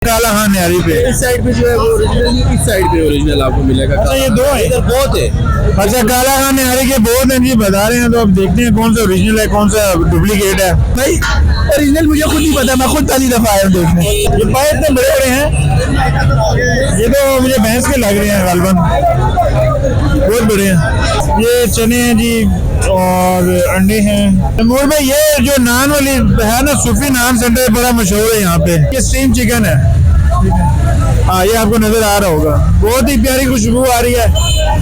काला खान न्यारी पे इस साइड पे जो है वो ओरिजिनल, इस साइड पे ओरिजिनल आपको मिलेगा। अच्छा ये दो है, इधर बहुत है। अच्छा काला खान न्यारी के बहुत हैं जी बता रहे हैं, तो अब देखते हैं कौन सा ओरिजिनल है कौन सा डुप्लीकेट है। भाई ओरिजिनल मुझे खुद नहीं पता, मैं खुद पहली दफा आया हूँ देखने। ये पाए इतने बड़े बड़े हैं, ये तो मुझे भैंस के लग रहे हैं गालबन, बहुत बड़े हैं। ये चने हैं जी और अंडे हैं। मोर भाई ये जो नान वाली है ना, सूफी नान सेंटर बड़ा मशहूर है यहाँ पे। ये स्टीम चिकन है, हाँ ये आपको नजर आ रहा होगा, बहुत ही प्यारी खुशबू आ रही है।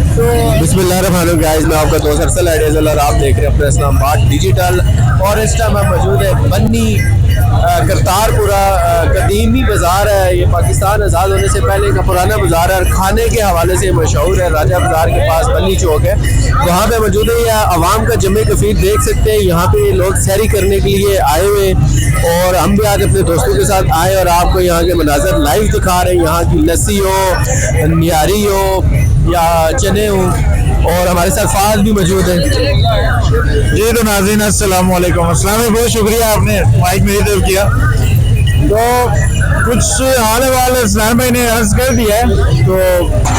तो बिस्मिल्लाहिर्रहमानिर्रहीम गाइस, मैं आपका दोस्त अरसल आइडियाज़ और आप देख रहे हैं अपना इस्लामाबाद डिजिटल। और इस टाइम हम मौजूद है बन्नी करतारपुरा कदीमी बाज़ार है। ये पाकिस्तान आज़ाद होने से पहले का पुराना बाज़ार है और खाने के हवाले से मशहूर है। राजा बाज़ार के पास बन्नी चौक है, वहाँ पे मौजूद है। यह आवाम का जमे कफ़ीर देख सकते हैं। यहाँ पे लोग सैरी करने के लिए आए हुए और हम भी आज अपने दोस्तों के साथ आए और आपको यहाँ के मनाज़र लाइव दिखा रहे हैं। यहाँ की लस्सी हो, निहारी हो या चने हो, और हमारे साथ फाज भी मौजूद है। जी तो नाज़रीन अस्सलाम वालेकुम। अस्सलाम, बहुत शुक्रिया आपने माइक मेरी तरफ किया। तो कुछ हाल वाल इस्लाम भाई ने अर्ज कर दिया है, तो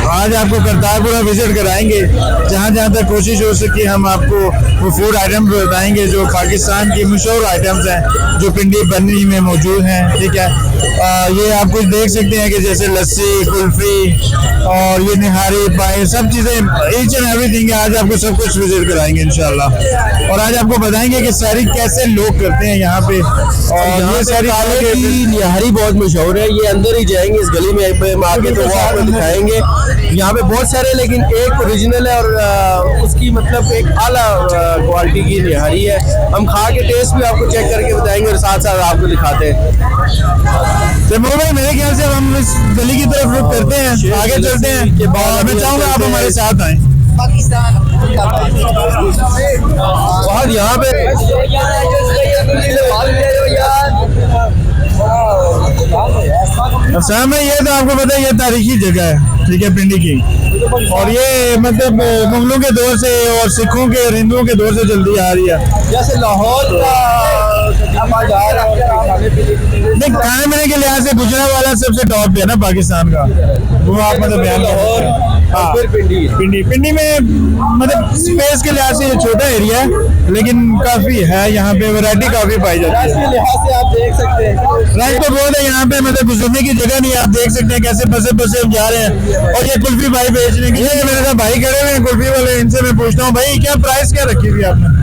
आज आपको करतारपुरा विजिट कराएंगे। जहाँ जहाँ तक कोशिश हो सकी हम आपको वो फूड आइटम बताएंगे जो पाकिस्तान की मशहूर आइटम्स हैं, जो पिंडी बन्नी में मौजूद हैं। ठीक है, ये आप कुछ देख सकते हैं कि जैसे लस्सी, कुल्फी और ये निहारी पाए, सब चीज़ें ईच एंड एवरीथिंग है। आज आपको सब कुछ विजिट कराएंगे इंशाल्लाह। और आज आपको बताएंगे कि सैरी कैसे लोग करते हैं यहाँ पे। और ये सैरी की निहारी बहुत मशहूर है। ये अंदर ही जाएंगे इस गली में आके तो वो आपको दिखाएंगे। यहाँ पे बहुत सारे, लेकिन एक ओरिजिनल है और उसकी मतलब एक आला क्वालिटी की निहारी है। हम खा के टेस्ट भी आपको चेक करके बताएंगे और साथ साथ आपको दिखाते हैं। तो भाई मेरे ख्याल से हम इस गली की तरफ रुख करते हैं, आगे चलते हैं कि मैं चाहूँगा आप हमारे साथ आएँ। पाकिस्तान बहुत यहाँ पे असल में ये तो आपको पता है ये तारीखी जगह है, ठीक है, पिंडी की। और ये मतलब मुगलों के दौर से और सिखों के और हिंदुओं के दौर से जल्दी आ रही है। जैसे लाहौर नहीं, खाने पीने के लिहाज से गुजरात वाला सबसे टॉप पे है ना पाकिस्तान का, वो आप मतलब बयान कर। हाँ, पिंडी में मतलब स्पेस के लिहाज से ये छोटा एरिया है, लेकिन काफी है यहाँ पे, वैरायटी काफी पाई जाती है। के लिहाज से आप देख सकते हैं राइट तो बहुत है यहाँ पे, मतलब गुजरने की जगह नहीं है। आप देख सकते हैं कैसे बसे बसे हम जा रहे हैं। और ये कुल्फी भाई बेचने के लिए मेरे साथ भाई खड़े हुए हैं कुल्फी वाले, इनसे मैं पूछता हूँ भाई क्या प्राइस क्या रखी हुई आपने?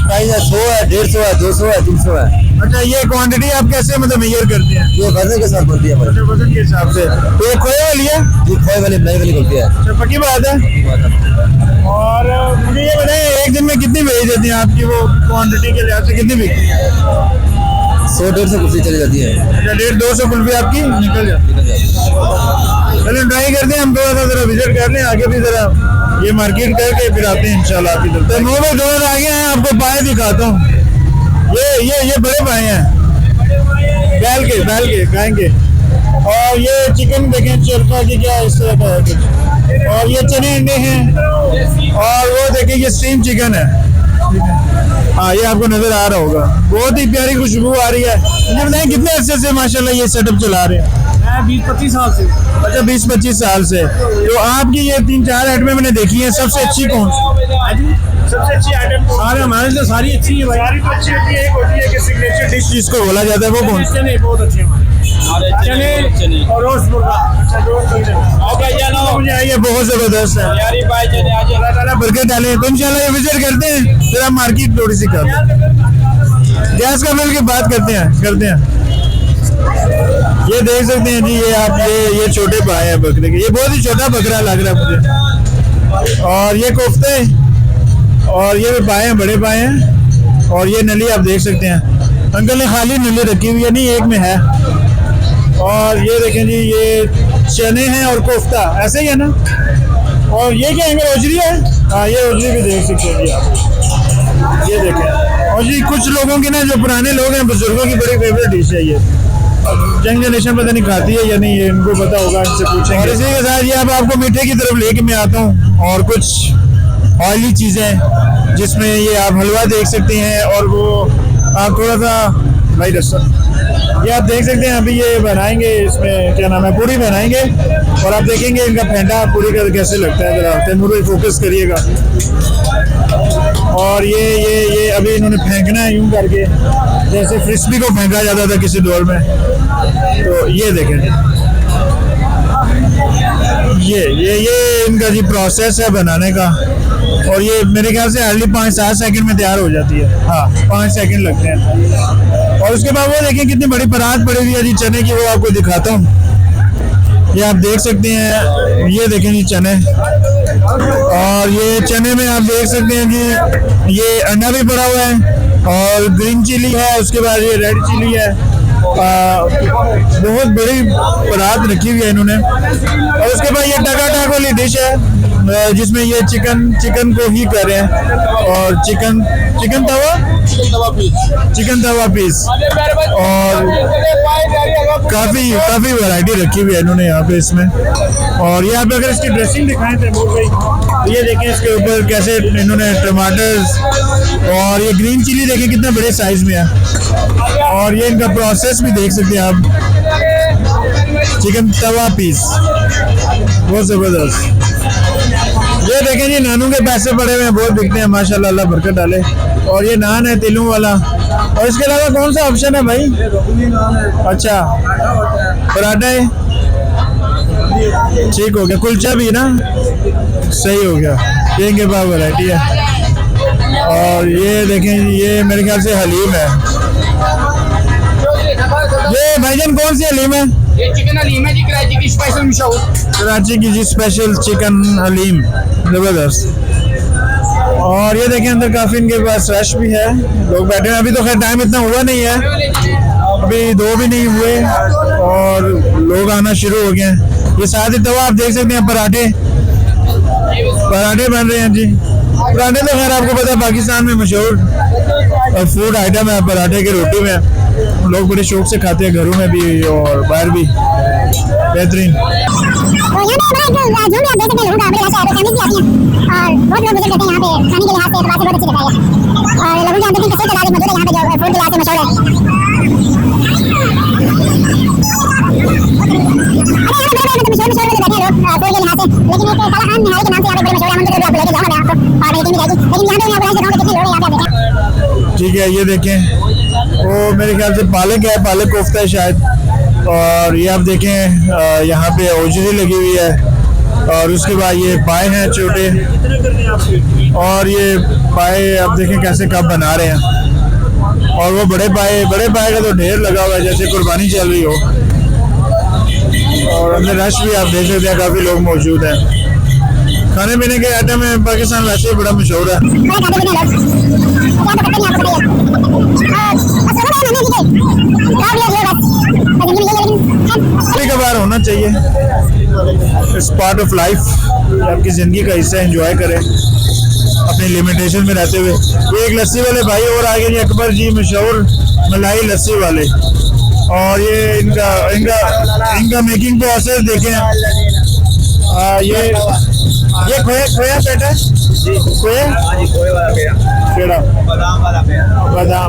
प्राइस है 100 है, 150 है, 200 है, 300 है। अच्छा, ये क्वांटिटी आप कैसे मतलब मेजर करते हैं? ये वजन के साथ बनती है भाई। वजन के हिसाब से। तो ये खोए वाली है? ये खोए वाली नई वाली कुल्फी है। अच्छा, पक्की बात है। और मुझे ये बताइए एक दिन में कितनी भेज देती हैं आपकी, वो क्वांटिटी के लिहाज से कितनी बिकती है? 100-150 कुल्फी चली जाती है। अच्छा, 150-200 कुल्फी आपकी निकल जाती है। चलिए ट्राई करते हैं, हम थोड़ा सा जरा विजिट कर लें आगे भी, जरा ये मार्केट करके फिर आते हैं इंशाल्लाह आपकी तरफ। तो मुँह में डोर आगे हैं, आपको पाए दिखाता हूँ। ये बड़े पाए हैं, बैल के खाएंगे। और ये चिकन देखें चरखा की क्या इस तरह का है कुछ। और ये चने अंडे हैं और वो देखिए ये स्टीम चिकन है। हाँ, ये आपको नजर आ रहा होगा, बहुत ही प्यारी खुशबू आ रही है। मुझे बताएं कितने अर्से से माशाल्लाह ये सेटअप चला रहे हैं? 20-25 साल से। अच्छा, 20-25 साल से। तो आपकी ये 3-4 आइटमें मैंने देखी हैं, सबसे अच्छी कौन सी? सबसे अच्छी आइटम सारे हमारे से सारी अच्छी है भाई। सारी तो अच्छी होती है। एक होती है कि सिग्नेचर डिश जिसको बोला जाता है वो कौन सा? चने बहुत अच्छे हैं, चने और रोस्ट मुर्गा। अच्छा, मुझे आइए, बहुत जबरदस्त है। अल्लाह ताला बरकत डाले। तो इंशाल्लाह ये विजिट करते हैं, फिर हम मार्केट थोड़ी सी करते हैं, गैस का मिल के बात करते हैं। ये देख सकते हैं जी, ये आप ये छोटे पाए हैं बकरे के, ये बहुत ही छोटा बकरा लग रहा है मुझे। और ये कोफ्ते और ये पाए हैं, बड़े पाए हैं। और ये नली आप देख सकते हैं, अंकल ने खाली नली रखी हुई है, नहीं एक में है। और ये देखें जी, ये चने हैं और कोफ्ता, ऐसे ही है ना। और ये क्या है, ओजरी है? हाँ, ये ओजरी भी देख सकते हैं जी आप, ये देखें। और जी कुछ लोगों की ना, जो पुराने लोग हैं, बुजुर्गों की बड़ी फेवरेट डिश है ये। यंग जनरेशन पता नहीं खाती है या नहीं, ये इनको पता होगा, इनसे पूछेंगे। और इसी के साथ ये अब आपको मीठे की तरफ लेके मैं आता हूँ, और कुछ ऑयली चीज़ें जिसमें ये आप हलवा देख सकते हैं, और वो आप थोड़ा सा भाई रस्सा। ये आप देख सकते हैं, अभी ये बनाएंगे, इसमें क्या नाम है, पूरी बनाएंगे और आप देखेंगे इनका फेंटा पूरी का कैसे लगता है। जरा तैमूर फोकस करिएगा। और ये अभी इन्होंने फेंकना है यूं करके, जैसे फ्रिस्बी को फेंका जाता था किसी दौर में। तो ये देखें, ये इनका जी प्रोसेस है बनाने का। और ये मेरे ख्याल से हार्डली 5-7 सेकंड में तैयार हो जाती है। हाँ, 5 सेकंड लगते हैं। और उसके बाद वो देखें कितनी बड़ी परात पड़ी हुई है जी चने की, वो आपको दिखाता हूँ। ये आप देख सकते हैं, ये देखें जी चने। और ये चने में आप देख सकते हैं कि ये अंडा भी पड़ा हुआ है और ग्रीन चिली है, उसके बाद ये रेड चिली है। बहुत बड़ी परात रखी हुई है इन्होंने। और उसके बाद ये टका वाली डिश है जिसमें ये चिकन को ही कर रहे हैं। और चिकन तवा पीस और काफ़ी वैरायटी रखी हुई है इन्होंने यहाँ पे इसमें। और यहाँ पे अगर इसकी ड्रेसिंग दिखाएं तैमूर भाई, तो ये देखें इसके ऊपर कैसे इन्होंने टमाटर और ये ग्रीन चिली देखें कितना बड़े साइज में है। और ये इनका प्रोसेस भी देख सकते हैं आप, चिकन तवा पीस, बहुत ज़बरदस्त। ये देखें जी, नानों के पैसे पड़े हुए हैं, बहुत बिकते हैं माशाल्लाह, अल्लाह बरकत डाले। और ये नान है तिलों वाला। और इसके अलावा कौन सा ऑप्शन है भाई? अच्छा, पराठा है, ठीक हो गया। कुलचा भी ना, सही हो गया। ये इनके पास वैरायटी है। और ये देखें, ये मेरे ख्याल से हलीम है। ये भाईजान कौन सी हलीम है? ये चिकन हलीम है जी, कराची की स्पेशल मशहूर। कराची की जी स्पेशल चिकन हलीम, जबरदस्त। और ये देखें अंदर काफी इनके पास रश भी है, लोग बैठे हैं। अभी तो खैर टाइम इतना हुआ नहीं है, अभी 2 भी नहीं हुए और लोग आना शुरू हो गए हैं। ये साथ ही तवा आप देख सकते हैं, पराठे बन रहे हैं जी। पराठे तो खैर आपको पता है पाकिस्तान में मशहूर फूड आइटम है, पराठे की रोटी में लोग बड़े शौक से खाते हैं, घरों में भी और बाहर भी। बेहतरीन। ठीक है, ये देखें, वो मेरे ख्याल से पालक है, पालक कोफ्ता है शायद। और ये आप देखें यहाँ पे ओजरी लगी हुई है। और उसके बाद ये पाए हैं छोटे, और ये पाए आप देखें कैसे कब बना रहे हैं। और वो बड़े पाए का तो ढेर लगा हुआ है, जैसे कुर्बानी चल रही हो। और अंदर रश भी आप देख सकते हैं, काफ़ी लोग मौजूद हैं। खाने पीने के आइटम में पाकिस्तान वैसे ही बड़ा मशहूर है। कभी कभार होना चाहिए, इट्स पार्ट ऑफ लाइफ, आपकी ज़िंदगी का हिस्सा। एंजॉय करें अपनी लिमिटेशन में रहते हुए। ये एक लस्सी वाले भाई और आगे जी, अकबर जी, मशहूर मलाई लस्सी वाले। और ये इनका मेकिंग प्रोसेस देखें। ये खोया पेटा है, खोया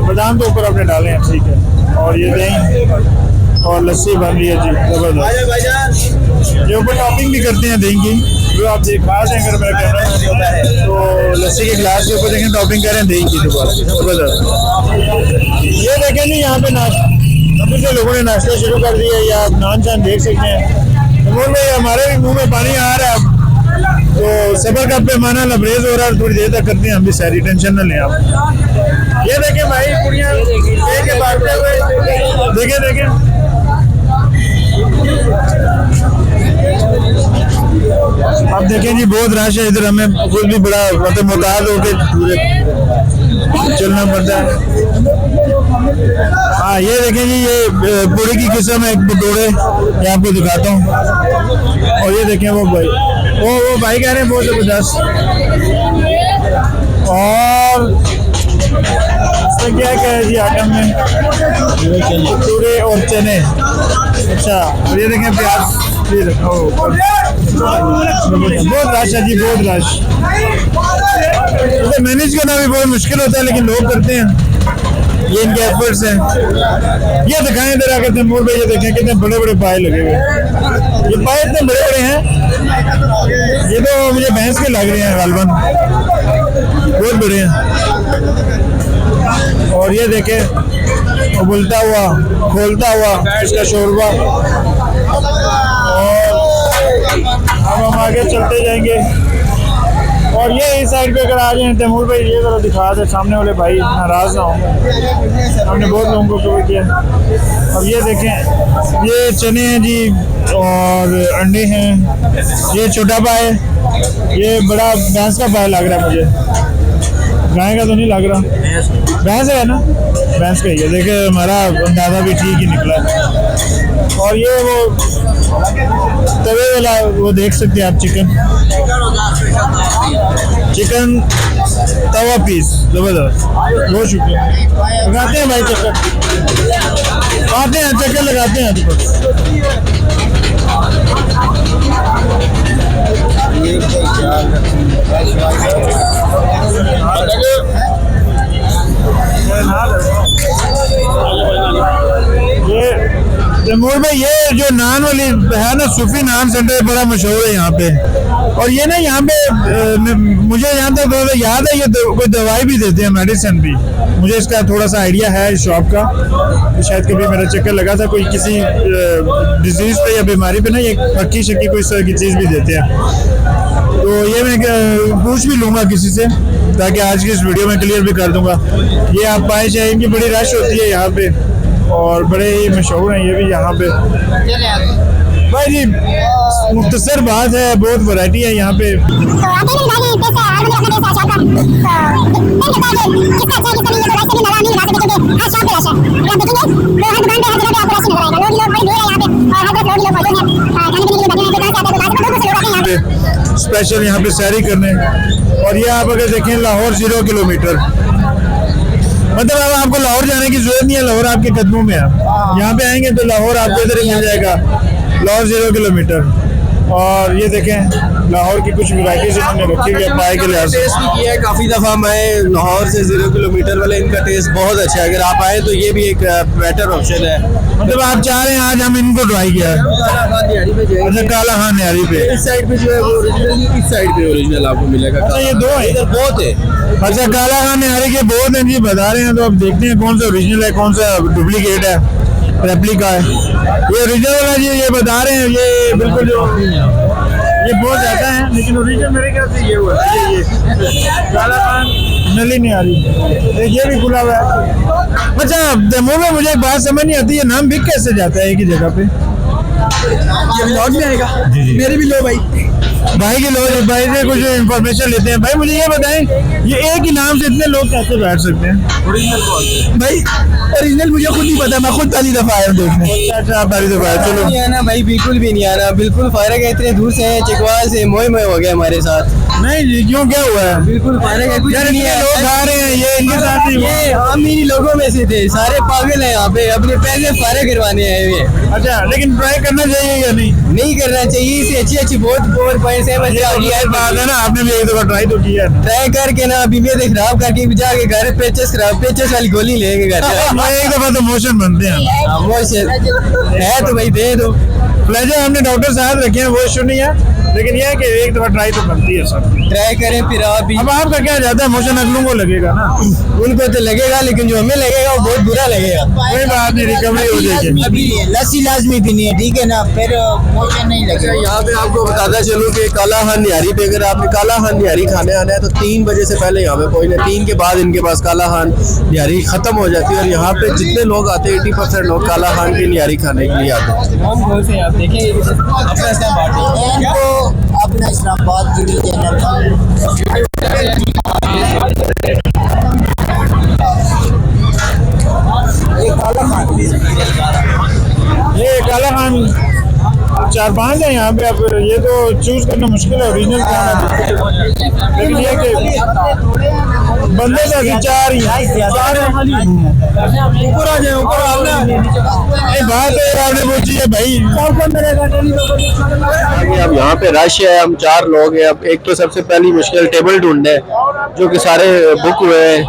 बादाम तो ऊपर आपने डाले हैं, ठीक है। और ये दही और लस्सी बन रही है जी, जबरदस्त। ये ऊपर टॉपिंग भी करते हैं दही की, जो आप ग्लास है, अगर मेरा कहना है तो लस्सी के ग्लास के ऊपर देखें टॉपिंग कर रहे हैं दही की, जबरदस्त। ये देखें नहीं, यहाँ पे नाश्ता अभी से लोगों ने नाश्ता शुरू कर दिया, या आप नान चान देख सकते हैं। तैमूर भाई, हमारे भी मुंह में पानी आ रहा है, तो सबर का पैमाना लबरेज हो रहा है। थोड़ी देर तक करते हैं हम भी सारी, टेंशन न लें आप। ये देखें भाई, कुड़ियाँ बांटते हुए, देखें आप देखें जी, बहुत रश है इधर। हमें खुद भी बड़ा मतलब मुताद होकर चलना पड़ता है। हाँ, ये देखें जी, ये पूरी की किस्म है, एक भटूरे, ये आपको दिखाता हूँ। और ये देखें वो भाई कह रहे हैं बहुत ज़बरदस्त। और इसमें क्या है जी आइटम में, भटूरे और चने। अच्छा, और ये देखें प्याज, ये देखो बहुत रश है जी, बहुत रश। तो मैनेज करना भी बहुत मुश्किल होता है, लेकिन लोग करते हैं। ये इनके एफर्ट्स हैं। ये दिखाएं इधर आकर तैमूर भाई, ये देखें कितने बड़े बड़े पाए लगे हुए हैं। ये पाए इतने बड़े बड़े हैं, ये तो मुझे भैंस के लग रहे हैं गालबन, बहुत बड़े हैं। और ये देखें उबलता हुआ खोलता हुआ इसका शोरबा। और अब हम आगे चलते जाएंगे। और ये इस साइड पे अगर आ जाए तैमूर भाई, ये जरा दिखा दे सामने वाले भाई नाराज ना हो, हमने बहुत लोगों को कवर किया। अब ये देखें ये चने हैं जी और अंडे हैं। ये छोटा पाए, ये बड़ा भैंस का पाए लग रहा है मुझे, गाय का तो नहीं लग रहा, भैंस है ना, भैंस का ही है। देखिए हमारा अंदाजा भी ठीक ही निकला है। और ये वो तवे वाला वो देख सकते हैं आप, चिकन तवा पीस जबरदस्त, बहुत शुक्रिया। लगाते हैं भाई चक्कर, आते हैं चक्कर लगाते हैं। ये तैमूर भाई ये जो नान वाली है ना, सूफी नान सेंटर बड़ा मशहूर है यहाँ पे। और ये ना यहाँ पे मुझे यहाँ तक थोड़ा याद है, ये कोई दवाई भी देते हैं, मेडिसिन भी। मुझे इसका थोड़ा सा आइडिया है इस शॉप का, शायद कभी मेरा चक्कर लगा था कोई किसी डिजीज़ पे या बीमारी पे ना, ये पक्की शक्की कोई इस तरह की चीज़ भी देते हैं। तो ये मैं पूछ भी लूँगा किसी से, ताकि आज की इस वीडियो में क्लियर भी कर दूँगा। ये आप पाए चाहे, इनकी बड़ी रश होती है यहाँ पे और बड़े ही मशहूर हैं ये भी यहाँ पे। भाई जी मुख्तसर बात है, बहुत वैरायटी है यहाँ पे। स्पेशल यहाँ पे सैरी करने। और ये आप अगर देखें लाहौर 0 किलोमीटर, मतलब अब आपको लाहौर जाने की जरूरत नहीं है, लाहौर आपके कदमों में है। यहाँ पे आएंगे तो लाहौर आपको इधर ही मिल जाएगा, लाहौर 0 किलोमीटर। और ये देखें लाहौर की कुछ वैराइटीज इन्होंने रखी हुई है पाए के लिहाज से। टेस्ट भी किया है काफ़ी दफ़ा मैं लाहौर से 0 किलोमीटर वाले, इनका टेस्ट बहुत अच्छा है। अगर आप आए तो ये भी एक बेटर ऑप्शन है। मतलब आप चाह रहे हैं आज हम इनको ट्राई किया है। अच्छा काला खान न्यारी पे इस साइड पे जो है वो ओरिजिनल, इस साइड पे ओरिजिनल आपको मिलेगा। अच्छा ये दो है, इधर बहुत है। अच्छा काला खान न्यारी के बहुत हैं जी, बता रहे हैं। तो अब देखते हैं कौन सा ओरिजिनल है, कौन सा डुप्लीकेट है, रेप्लिका है। ये ओरिजिनल वाला जी ये बता रहे हैं, ये बिल्कुल जो ये बहुत ज़्यादा है, लेकिन ओरिजिनल मेरे ख्याल से ये हुआ है। ये काला खान नली नहीं आ रही, ये भी खुला हुआ है। अच्छा तैमूर में मुझे एक बात समझ नहीं आती, ये नाम बिक कैसे जाता है एक ही जगह पे? ये ब्लॉग में आएगा, मेरे भी लो भाई के लोग भाई से कुछ इन्फॉर्मेशन लेते हैं। भाई मुझे ये बताएं, ये एक ही नाम से इतने लोग कैसे बैठ सकते हैं? ओरिजिनल कौन भाई ओरिजिनल मुझे खुद नहीं पता, मैं खुद पहली दफा आया हूँ देखने। अच्छा आप पहली दफा आए, चलो नहीं आना भाई, बिल्कुल भी नहीं आना, बिल्कुल फारग है। इतने दूर से हैं, चिकवाल से मोए हो गया हमारे साथ। नहीं जी क्यों, क्या हुआ है? बिल्कुल फारग है, कुछ यार नहीं इतने है। लोग आ रहे हैं, ये इनके साथ ही ये हम इन्हीं लोगों में से थे, सारे पागल हैं यहाँ पे, अपने पैसे फारे करवाने आए हुए। अच्छा लेकिन ट्राई करना चाहिए या नहीं? नहीं करना चाहिए, इसे अच्छी अच्छी बहुत पावर पॉइंट्स है। ये बात है ना, आपने भी एक दफा ट्राई तो किया है। ट्राई करके ना अभी मैं खराब करके जाके घर पेचस वाली गोली लेंगे घर एक दफा तो मोशन बनते हैं, मोशन है तो भाई दे दो। प्लेजर हमने डॉक्टर साहब रखे हैं, वो इशू नहीं है, लेकिन यह है कि एक दफा ट्राई तो बनती है सब। ट्राई करें फिर आप भी। अब आपका क्या जाता है, मोशन अगलों को लगेगा ना, उनको तो लगेगा, लेकिन जो हमें लगेगा वो बहुत बुरा लगेगा। कोई बात नहीं, रिकवरी हो जाएगी। अभी लस्सी लाजमी पीनी है, ठीक है ना, फिर मोशन नहीं लगेगा। यहाँ पे आपको बताता चलूँ कि काला खान न्यारी पे अगर आपने काला खान न्यारी खाने आना है तो 3 बजे से पहले यहाँ पे कोई ना, 3 के बाद इनके पास काला खान न्यारी खत्म हो जाती है। और यहाँ पे जितने लोग आते हैं 80% लोग काला खान की न्यारी खाने के लिए आते हैं। अपना इस्लामाबाद टीवी चैनल ये काला खान 4-5 है यहाँ पे। अब ये तो चूज करना मुश्किल है ओरिजिनल क्या है, लेकिन ये कि बंदे तो अभी 4 ही ऊपर आ जाए, ऊपर बात है आपने पूछी है भाई। अब यहाँ पे रश है, हम 4 लोग हैं। अब एक तो सबसे पहली मुश्किल टेबल ढूंढने, जो कि सारे बुक हुए हैं।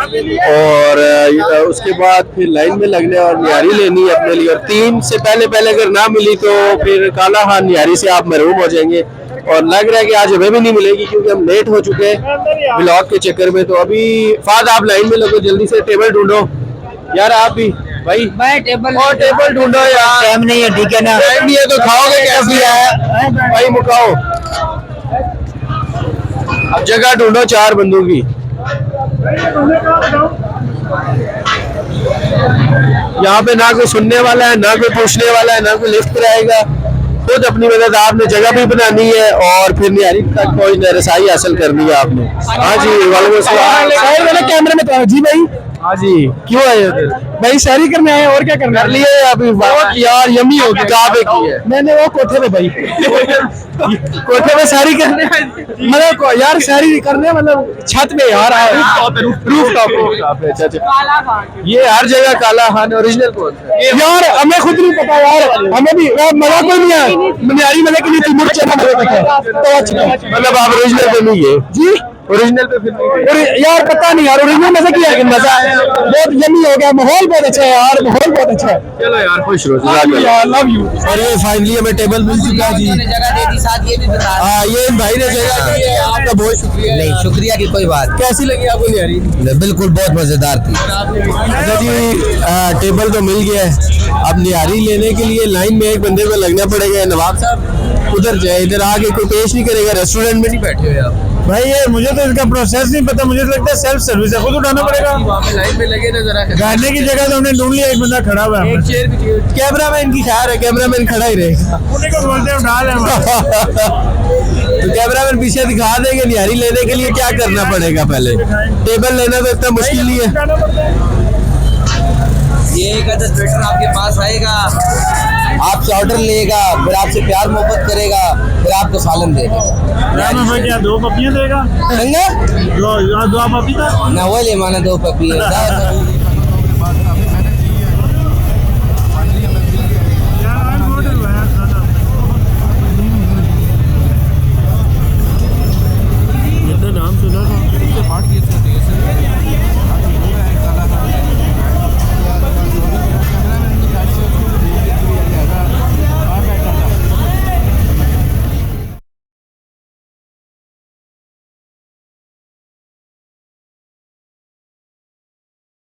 और उसके बाद फिर लाइन में लगना है और निहारी लेनी है अपने लिए। और 3 से पहले अगर ना मिली तो फिर काला हान निहारी से आप महरूम हो जाएंगे। और लग रहा है कि आज हमें भी नहीं मिलेगी क्योंकि हम लेट हो चुके हैं ब्लॉग के चक्कर में। तो अभी फाद आप लाइन में लगो, जल्दी से टेबल ढूंढो यार। आप भी भाई टेबल और टेबल ढूंढो यार। टाइम नहीं है, ठीक है ना। टाइम नहीं है तो खाओगे कैसे यार भाई, मुकाओ। अब जगह ढूंढो 4 बंदों की। यहाँ पे ना कोई सुनने वाला है, ना कोई पूछने वाला है, ना कोई लिफ्ट कराएगा। खुद अपनी मदद आपने जगह भी बनानी है और फिर निहारी तक पहुंचना, रसाई हासिल करनी है आपने। हाँ जी, वालेकुम अस्सलाम। कैमरे में तो जी भाई। हाँ जी, क्यों आए उधर? भाई शायरी करने आए और क्या करना कर लिए अभी बहुत यार, यमी हो गया। कहाँ पे की है? मैंने वो कोठे पे भाई कोठे पे शायरी करने मतलब यार शायरी करने मतलब छत में यार रूफ टॉप। अच्छा अच्छा, ये हर जगह काला खान ओरिजिनल कौन सा? यार हमें खुद नहीं पता यार, हमें भी मजा कोई नहीं है। निहारी मतलब कि नहीं थी मुर्च मतलब आप ओरिजिनल पे नहीं है जी। ओरिजिनल पे फिर नहीं और यार पता नहीं यार ओरिजिनल मजा किया लेकिन मजा आया, बहुत यमी हो गया। माहौल बहुत अच्छा है यार, माहौल बहुत अच्छा है। चलो यार, खुश रहो। यार लव यू। और ये फाइनली हमें टेबल मिल चुका है जी। जगह दे दी, साथ ये भी बता। हाँ, ये इन भाई ने जगह दी है, आपका बहुत शुक्रिया। नहीं, शुक्रिया की कोई बात। कैसी लगी आपको निहारी? बिल्कुल बहुत मजेदार थी। अच्छा जी, टेबल तो मिल गया है। अब निहारी लेने के लिए लाइन में एक बंदे को लगना पड़ेगा। नवाब साहब उधर जाए, इधर आके कोई पेश नहीं करेगा। रेस्टोरेंट में नहीं बैठे हुए आप भाई ये मुझे तो इसका प्रोसेस नहीं पता, मुझे तो लगता है सेल्फ सर्विस है, खुद उठाना पड़ेगा। वहाँ पे लाइन में लगे ना जरा। बैठने की जगह तो हमने ढूंढ लिया, एक बंदा खड़ा हुआ है। एक चेयर भी कैमरामैन की खैर है, कैमरामैन खड़ा ही रहेगा। उन्हीं को बोलते हैं उठा ले। तो कैमरामैन पीछे दिखा देंगे। निहारी लेने के लिए क्या करना पड़ेगा? पहले टेबल लेना तो इतना मुश्किल नहीं है। ये एक अदद वेटर आपके पास आएगा, आपसे ऑर्डर लेगा, फिर आपसे प्यार मोहब्बत करेगा, फिर आपको सालन देगा। क्या 2 पपियां देगा? संगा दो पपीता ना वो ले माना 2 पपी